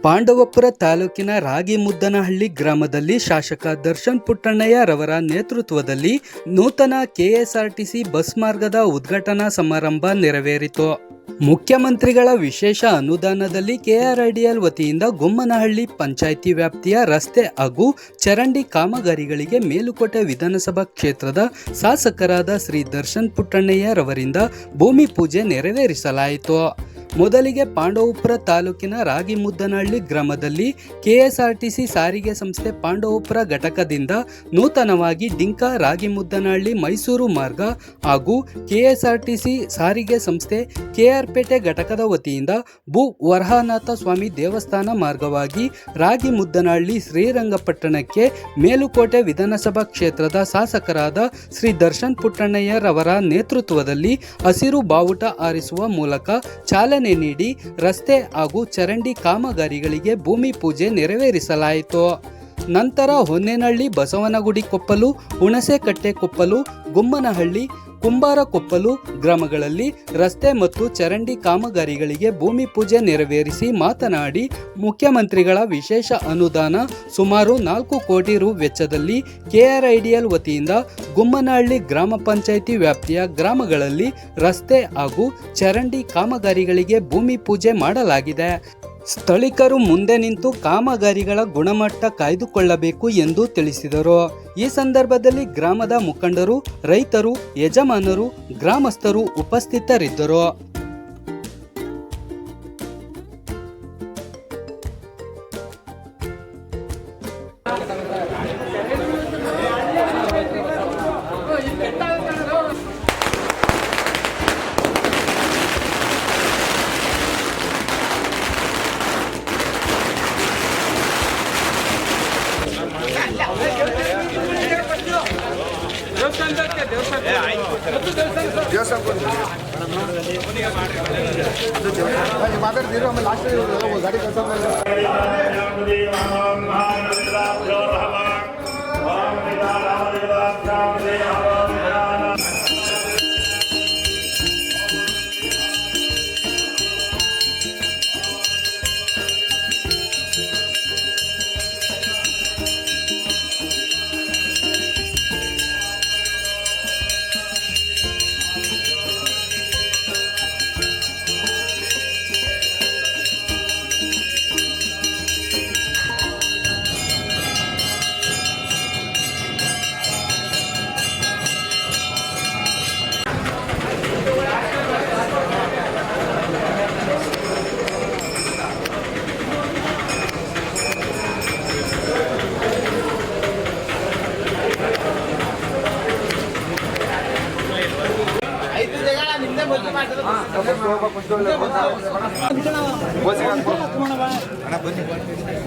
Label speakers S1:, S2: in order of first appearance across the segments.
S1: ಪಾಂಡವಪುರ ತಾಲೂಕಿನ ರಾಗಿಮುದ್ದನಹಳ್ಳಿ ಗ್ರಾಮದಲ್ಲಿ ಶಾಸಕ ದರ್ಶನ್ ಪುಟ್ಟಣ್ಣಯ್ಯ ರವರ ನೇತೃತ್ವದಲ್ಲಿ ನೂತನ ಕೆಎಸ್ಆರ್ಟಿಸಿ ಬಸ್ ಮಾರ್ಗದ ಉದ್ಘಾಟನಾ ಸಮಾರಂಭ ನೆರವೇರಿತು. ಮುಖ್ಯಮಂತ್ರಿಗಳ ವಿಶೇಷ ಅನುದಾನದಲ್ಲಿ ಕೆಆರ್ಐಡಿಎಲ್ ವತಿಯಿಂದ ಗುಮ್ಮನಹಳ್ಳಿ ಪಂಚಾಯಿತಿ ವ್ಯಾಪ್ತಿಯ ರಸ್ತೆ ಹಾಗೂ ಚರಂಡಿ ಕಾಮಗಾರಿಗಳಿಗೆ ಮೇಲುಕೋಟೆ ವಿಧಾನಸಭಾ ಕ್ಷೇತ್ರದ ಶಾಸಕರಾದ ಶ್ರೀ ದರ್ಶನ್ ಪುಟ್ಟಣ್ಣಯ್ಯ ರವರಿಂದ ಭೂಮಿ ಪೂಜೆ ನೆರವೇರಿಸಲಾಯಿತು. ಮೊದಲಿಗೆ ಪಾಂಡವಪುರ ತಾಲೂಕಿನ ರಾಗಿಮುದ್ದನಹಳ್ಳಿ ಗ್ರಾಮದಲ್ಲಿ ಕೆಎಸ್ಆರ್ಟಿಸಿ ಸಾರಿಗೆ ಸಂಸ್ಥೆ ಪಾಂಡವಪುರ ಘಟಕದಿಂದ ನೂತನವಾಗಿ ಡಿಂಕ ರಾಗಿಮುದ್ದನಹಳ್ಳಿ ಮೈಸೂರು ಮಾರ್ಗ ಹಾಗೂ ಕೆಎಸ್ಆರ್ಟಿಸಿ ಸಾರಿಗೆ ಸಂಸ್ಥೆ ಕೆಆರ್ಪೇಟೆ ಘಟಕದ ವತಿಯಿಂದ ಭೂ ವರಹನಾಥ ಸ್ವಾಮಿ ದೇವಸ್ಥಾನ ಮಾರ್ಗವಾಗಿ ರಾಗಿಮುದ್ದನಹಳ್ಳಿ ಶ್ರೀರಂಗಪಟ್ಟಣಕ್ಕೆ ಮೇಲುಕೋಟೆ ವಿಧಾನಸಭಾ ಕ್ಷೇತ್ರದ ಶಾಸಕರಾದ ಶ್ರೀ ದರ್ಶನ್ ಪುಟ್ಟಣ್ಣಯ್ಯ ರವರ ನೇತೃತ್ವದಲ್ಲಿ ಹಸಿರು ಬಾವುಟ ಹಾರಿಸುವ ಮೂಲಕ ಚಾಲನೆ ನೀಡಿ ರಸ್ತೆ ಹಾಗೂ ಚರಂಡಿ ಕಾಮಗಾರಿಗಳಿಗೆ ಭೂಮಿ ಪೂಜೆ ನೆರವೇರಿಸಲಾಯಿತು. ನಂತರ ಹೊನ್ನೇನಹಳ್ಳಿ, ಬಸವನಗುಡಿ ಕೊಪ್ಪಲು, ಹುಣಸೆಕಟ್ಟೆ ಕೊಪ್ಪಲು, ಗುಮ್ಮನಹಳ್ಳಿ, ಕುಂಬಾರ ಕೊಪ್ಪಲು ಗ್ರಾಮಗಳಲ್ಲಿ ರಸ್ತೆ ಮತ್ತು ಚರಂಡಿ ಕಾಮಗಾರಿಗಳಿಗೆ ಭೂಮಿ ಪೂಜೆ ನೆರವೇರಿಸಿ ಮಾತನಾಡಿ, ಮುಖ್ಯಮಂತ್ರಿಗಳ ವಿಶೇಷ ಅನುದಾನ ಸುಮಾರು 4 ಕೋಟಿ ರು ವೆಚ್ಚದಲ್ಲಿ ಕೆಆರ್ಐಡಿಎಲ್ ವತಿಯಿಂದ ಗುಮ್ಮನಹಳ್ಳಿ ಗ್ರಾಮ ಪಂಚಾಯಿತಿ ವ್ಯಾಪ್ತಿಯ ಗ್ರಾಮಗಳಲ್ಲಿ ರಸ್ತೆ ಹಾಗೂ ಚರಂಡಿ ಕಾಮಗಾರಿಗಳಿಗೆ ಭೂಮಿ ಪೂಜೆ ಮಾಡಲಾಗಿದೆ. ಸ್ಥಳೀಕರು ಮುಂದೆ ನಿಂತು ಕಾಮಗಾರಿಗಳ ಗುಣಮಟ್ಟ ಕಾಯ್ದುಕೊಳ್ಳಬೇಕು ಎಂದು ತಿಳಿಸಿದರು. ಈ ಸಂದರ್ಭದಲ್ಲಿ ಗ್ರಾಮದ ಮುಖಂಡರು, ರೈತರು, ಯಜಮಾನರು, ಗ್ರಾಮಸ್ಥರು ಉಪಸ್ಥಿತರಿದ್ದರು.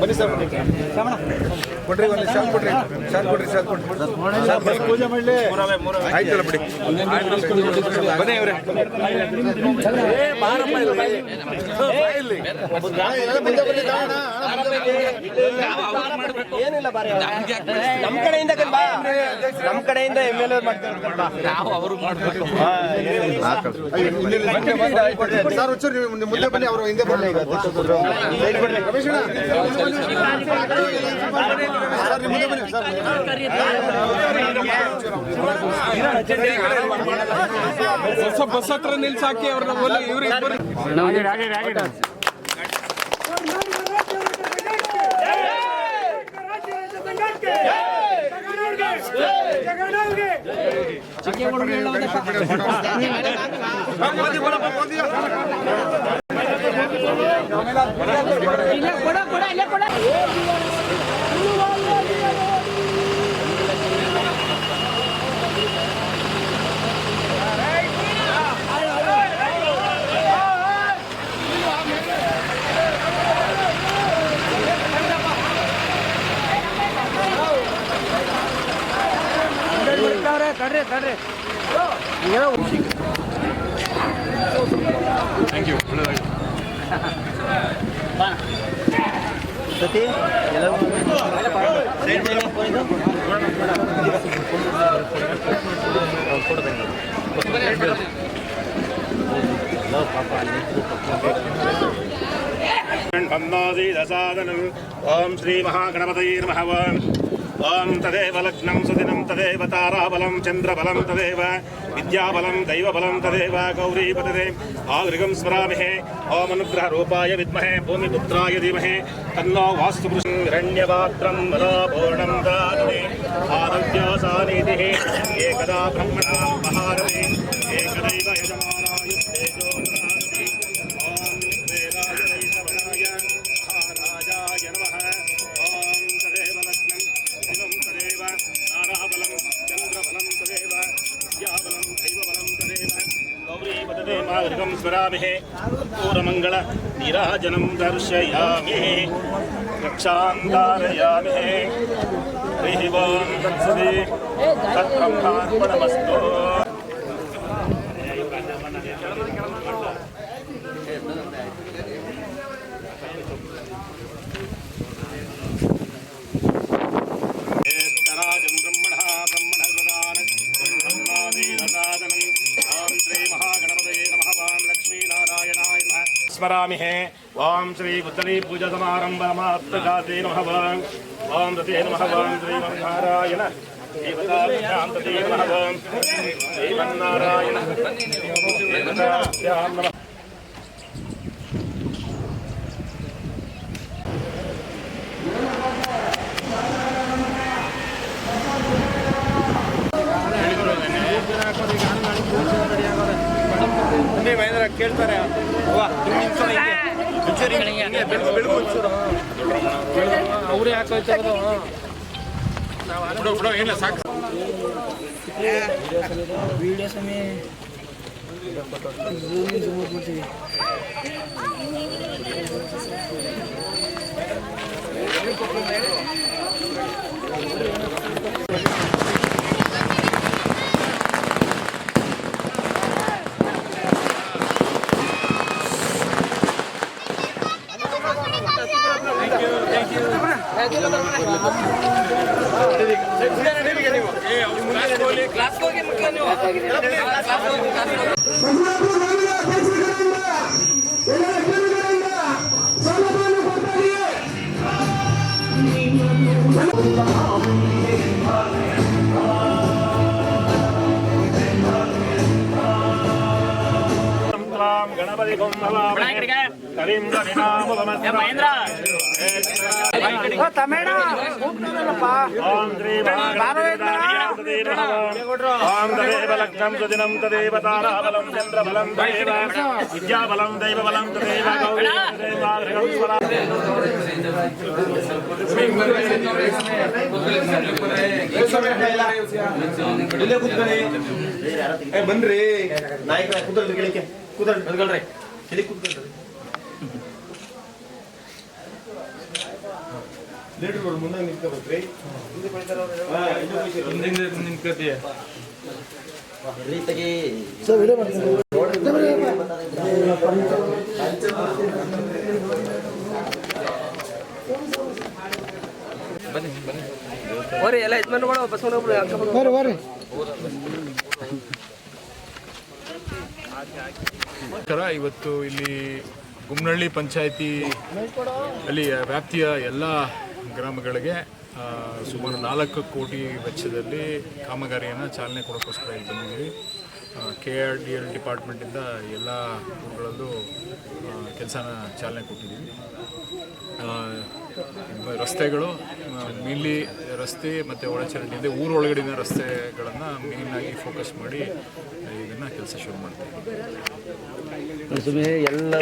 S2: ಬನ್ನಿ ಸರ್, ಕೊಡ್ರಿ, ಒಂದು ಶಾಲ್ ಕೊಡ್ರಿ, ಶಾಲ್ ಕೊಡ್ರಿ, ಶಾಲ್ ಕೊಡ್ರಿ, ಪೂಜೆ ಮಾಡಲಿ. ಆಯ್ತಲ್ಲ ಬಿಡಿ, ಬನ್ನಿ ಅವರೇ. ಏನಿಲ್ಲ, ನಮ್ಮ ಕಡೆಯಿಂದ ನಮ್ಮ ಕಡೆಯಿಂದ MLA ಮಾಡ್ತಾರೆ ಸರ್. ಒಂಚೂರು ಮುಂದೆ ಬನ್ನಿ, ಅವರು ಹಿಂದೆ ಬರಲಿ.
S3: ಬಸ್ ಹತ್ರ ನಿಲ್ಸಾಕಿ ಅವ್ರನ್ನ ಇವ್ರು ಇಬ್ಬರು ಕಡ್ರಿ. Thank you. ಸತಿ ಪಾಪ
S4: ओम श्री महागणपतये नमः। ओम तदेव लग्नं सुदिनं तदेव ताराबलं चंद्रबलं तदेव विद्याबलं दैवबलं तदेव गौरीपतये आगृगं स्मरामहे। ओम अनुग्रहरूपाय विद्महे भूमिपुत्राय धीमहि तन्नो वास्तुपुरुषं हिरण्यपात्रं मदापूर्णं ददाति। आदव्यासानीतिः एकदा ब्रह्मणां महारते एकदैव यजमानाय तेजो ददाति। ओम वेदाय वैष्णवाय महाराजाय नमः। ओम तदेव लग्नं शिवं तदेव ताराबलं चंद्रबलं तदेव विद्याबलं दैवबलं तदेव गौरीपतये मागृगं स्मरामहे। पूर्वमङ्गल नीराजनं दर्शयामि रक्षां धारयामि। हरिः ओं तत्सदि तत्ब्रह्मार्पणमस्तु। स्मरामहे। ओम श्री बुद्धनी पूजा समारंभ मातृगाते नमः। ओम रते नमः। ओम श्री नारायण देवताभ्यां नमः। श्रीमन्नारायण देवताभ्यां नमः।
S2: ಮಹೇಂದ್ರ ಕೇಳ್ತಾರೆ
S3: ಅವರೇ ಹಾಕೋಯ್ತಾರೋ ಏನಿಲ್ಲ ಸಾಕು
S5: ವಿಡಿಯೋ ಸಮಯ
S4: गणपति महेंद्र
S5: ತಮಿಳ
S4: ओम श्री ओम तदेव लग्नं सुदिनं तदेव ताराबलं चंद्रबलं तदेव विद्याबलं दैवबलं तदेव
S2: ಬನ್ರಿ ನಾಯಕರ ಕೂತ್ಕೊಳ್ರಿ ಕೇಳಿಕೆ ಕೂತ್ಕೊಳ್ರಿ ಇಲ್ಲಿ ಕೂತ್ಕೊಳ್ರಿ ಲೀಡರ್ ಮುಂದೆ ನಿಂತ್ಕೋಬೇಕ್ರಿ ನಿಂತ್ಕೋತೀಯ
S5: ಎಲ್ಲ ಯಜಮಾನ್ಗಳು ಬಸವನೊಬ್ರು
S6: ಇವತ್ತು ಇಲ್ಲಿ ಗುಮ್ನಹಳ್ಳಿ ಪಂಚಾಯಿತಿ ಅಲ್ಲಿ ವ್ಯಾಪ್ತಿಯ ಎಲ್ಲ ಗ್ರಾಮಗಳಿಗೆ ಸುಮಾರು 4 ಕೋಟಿ ವೆಚ್ಚದಲ್ಲಿ ಕಾಮಗಾರಿಯನ್ನು ಚಾಲನೆ ಕೊಡೋಕ್ಕೋಸ್ಕರ ಇಲ್ಲಿ ಬಂದಿದ್ದೀವಿ. KRDL ಡಿಪಾರ್ಟ್ಮೆಂಟಿಂದ ಎಲ್ಲ ಊರುಗಳಲ್ಲೂ ಕೆಲಸನ ಚಾಲನೆ ಕೊಟ್ಟಿದ್ದೀವಿ. ರಸ್ತೆಗಳು ಮೇನ್ಲಿ ರಸ್ತೆ ಮತ್ತು ಒಳಚರಂಡಿ ಅಂದರೆ ಊರೊಳಗಡಿನ ರಸ್ತೆಗಳನ್ನು ಮೇಯ್ನಾಗಿ ಫೋಕಸ್ ಮಾಡಿ ಇದನ್ನು ಕೆಲಸ ಶುರು ಮಾಡ್ತೀವಿ.
S5: ಎಲ್ಲ